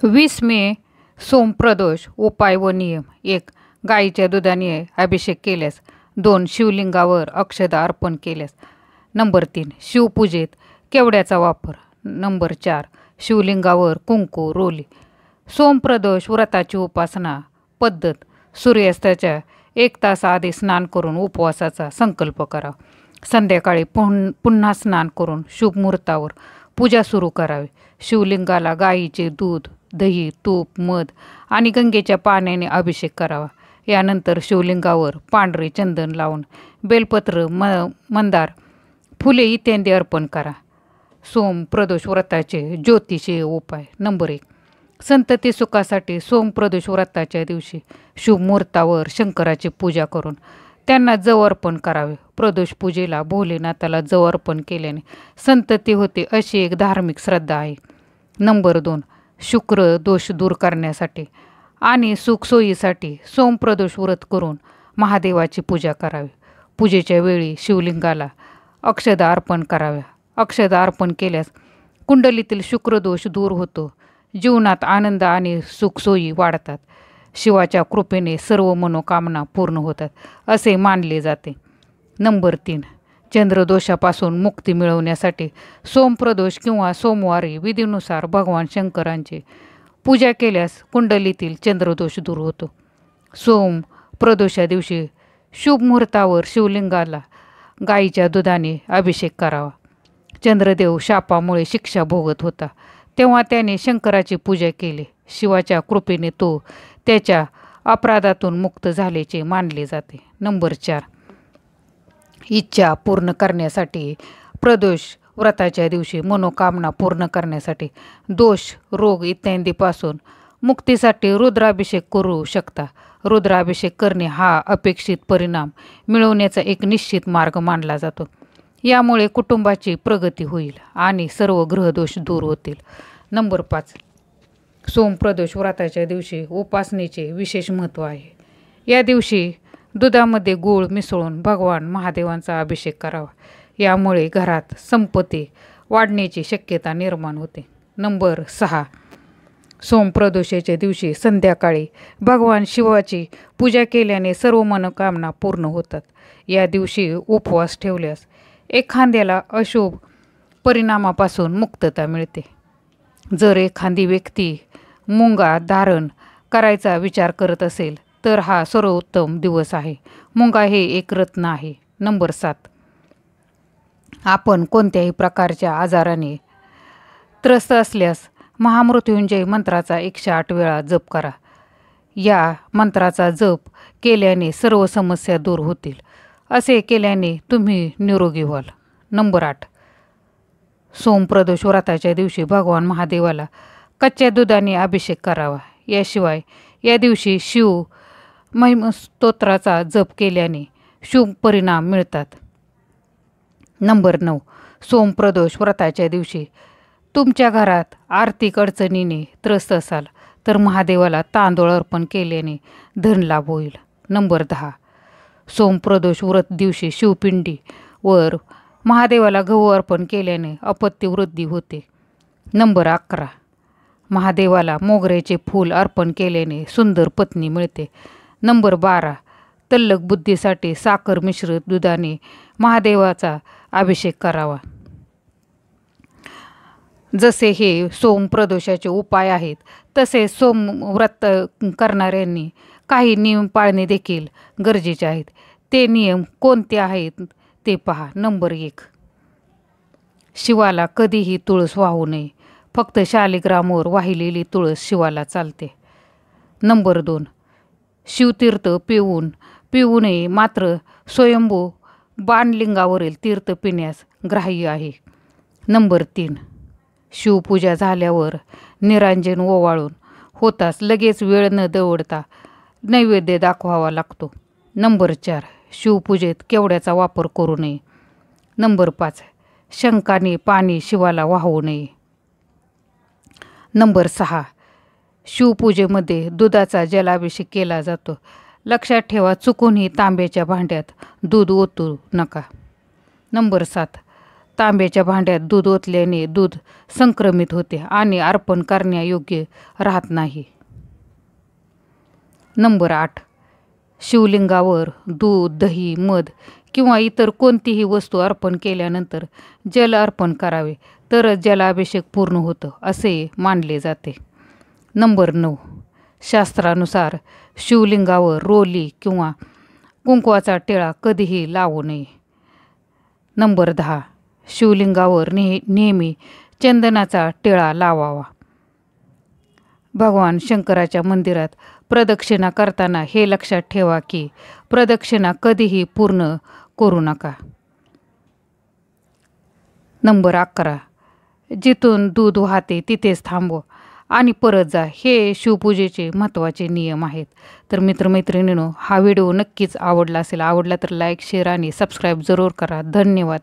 20 मे सोमप्रदोष उपाय व नियम. 1. गाईच्या दुधाने अभिषेक केल्यास. 2. शिवलिंगावर अक्षता अर्पण केल्यास. नंबर 3. शिवपूजेत केवड्याचा वापर. नंबर 4. शिवलिंगावर कुंकू रोली. सोमप्रदोष व्रताची उपासना पद्धत. सूर्यास्ताच्या 1 तास आधी स्नान करून उपवासाचा संकल्प करा. संध्याकाळी पुन्हा स्नान करून शुभ मुहूर्तावर पूजा सुरू करावी. शिवलिंगाला गाईचे दूध, दही, तूप, मध आणि गंगेच्या पाण्याने अभिषेक करावा. यानंतर शिवलिंगावर पांढरे चंदन लावून बेलपत्र, मंदार, फुले इत्यादी अर्पण करा. सोमप्रदोष व्रताचे ज्योतिषीय उपाय. नंबर 1. संतती सुखासाठी सोमप्रदोष व्रताच्या दिवशी शुभ मुहूर्तावर शंकराची पूजा करून त्यांना जव अर्पण करावे. प्रदोष पूजेला भोलेनाथाला जव अर्पण केल्याने संतती होते अशी एक धार्मिक श्रद्धा आहे. नंबर 2. शुक्र दोष दूर करण्यासाठी आणि सुखसोयीसाठी सोमप्रदोष व्रत करून महादेवाची पूजा करावी. पूजेच्या वेळी शिवलिंगाला अक्षता अर्पण कराव्या. अक्षता अर्पण केल्यास कुंडलीतील शुक्रदोष दूर होतो. जीवनात आनंद आणि सुखसोयी वाढतात. शिवाच्या कृपेने सर्व मनोकामना पूर्ण होतात असे मानले जाते. नंबर 3. चंद्रदोषापासून मुक्ती मिळवण्यासाठी सोमप्रदोष किंवा सोमवारी विधीनुसार भगवान शंकरांची पूजा केल्यास कुंडलीतील चंद्रदोष दूर होतो. सोम प्रदोषा दिवशी शुभ मुहूर्तावर शिवलिंगाला गाईच्या दुधाने अभिषेक करावा. चंद्रदेव शापामुळे शिक्षा भोगत होता, तेव्हा त्याने शंकराची पूजा केली. शिवाच्या कृपेने तो त्याच्या अपराधातून मुक्त झाल्याचे मानले जाते. नंबर 4. इच्छा पूर्ण करण्यासाठी प्रदोष व्रताच्या दिवशी मनोकामना पूर्ण करण्यासाठी दोष, रोग इत्यादीपासून मुक्तीसाठी रुद्राभिषेक करू शकता. रुद्राभिषेक करणे हा अपेक्षित परिणाम मिळवण्याचा एक निश्चित मार्ग मानला जातो. यामुळे कुटुंबाची प्रगती होईल आणि सर्व ग्रहदोष दूर होतील. नंबर 5. सोमप्रदोष व्रताच्या दिवशी उपासनेचे विशेष महत्त्व आहे. या दिवशी दुधामध्ये गूळ मिसळून भगवान महादेवांचा अभिषेक करावा. यामुळे घरात संपत्ती वाढण्याची शक्यता निर्माण होते. नंबर 6. सोमप्रदोषाच्या दिवशी संध्याकाळी भगवान शिवाची पूजा केल्याने सर्व मनोकामना पूर्ण होतात. या दिवशी उपवास ठेवल्यास एखाद्याला अशुभ परिणामापासून मुक्तता मिळते. जर एखादी व्यक्ती मुंगा धारण करायचा विचार करत असेल तर हा सर्वोत्तम दिवस आहे. मुंगा हे एक रत्न आहे. नंबर 7. आपण कोणत्याही प्रकारच्या आजाराने त्रस्त असल्यास महामृत्युंजय मंत्राचा 108 वेळा जप करा. या मंत्राचा जप केल्याने सर्व समस्या दूर होतील. असे केल्याने तुम्ही निरोगी व्हाल. नंबर 8. सोमप्रदोष व्रताच्या दिवशी भगवान महादेवाला कच्च्या दुधाने अभिषेक करावा. याशिवाय या दिवशी शिव महिमस्तोत्राचा जप केल्याने शुभ परिणाम मिळतात. नंबर 9. सोमप्रदोष व्रताच्या दिवशी तुमच्या घरात आर्थिक अडचणीने त्रस्त असाल तर महादेवाला तांदूळ अर्पण केल्याने धनलाभ होईल. नंबर 10. सोमप्रदोष व्रत दिवशी शिवपिंडीवर महादेवाला गहू अर्पण केल्याने अपत्य वृद्धी होते. नंबर 11. महादेवाला मोगऱ्याचे फूल अर्पण केल्याने सुंदर पत्नी मिळते. नंबर 12. तल्लख बुद्धीसाठी साखर मिश्रित दुधाने महादेवाचा अभिषेक करावा. जसे हे सोमप्रदोषाचे उपाय आहेत तसे सोमव्रत करणाऱ्यांनी काही नियम पाळणे देखील गरजेचे आहेत. ते नियम कोणते आहेत ते पहा. नंबर 1. शिवाला कधीही तुळस वाहू नये. फक्त शालिग्रामवर वाहिलेली तुळस शिवाला चालते. नंबर 2. शिवतीर्थ पिऊ नये, मात्र स्वयंभू बाणलिंगावरील तीर्थ पिण्यास ग्राह्य आहे. नंबर 3. शिवपूजा झाल्यावर निरांजन ओवाळून होताच लगेच वेळ न दवडता नैवेद्य दाखवावा लागतो. नंबर 4. शिवपूजेत केवड्याचा वापर करू नये. नंबर 5. शंखाने पाणी शिवाला वाहू नये. नंबर 6. शिवपूजेमध्ये दुधाचा जलाभिषेक केला जातो. लक्षात ठेवा, चुकूनही तांब्याच्या भांड्यात दूध ओतू नका. नंबर 7. तांब्याच्या भांड्यात दूध ओतल्याने दूध संक्रमित होते आणि अर्पण करण्यायोग्य राहत नाही. नंबर 8. शिवलिंगावर दूध, दही, मध किंवा इतर कोणतीही वस्तू अर्पण केल्यानंतर जल अर्पण करावे, तरच जलाभिषेक पूर्ण होतो असे मानले जाते. नंबर 9. शास्त्रानुसार शिवलिंगावर रोली किंवा कुंकवाचा टिळा कधीही लावू नये. नंबर 10. शिवलिंगावर नेहमी चंदनाचा टिळा लावावा. भगवान शंकराच्या मंदिरात प्रदक्षिणा करताना हे लक्षात ठेवा की प्रदक्षिणा कधीही पूर्ण करू नका. नंबर 11. जिथून दूध वाहते तिथेच थांबवा आणि परत जा. हे शिवपूजेचे महत्त्वाचे नियम आहेत. तर मित्रमैत्रिणींनो, हा व्हिडिओ नक्कीच आवडला असेल. आवडला तर लाईक, शेअर आणि सबस्क्राईब जरूर करा. धन्यवाद.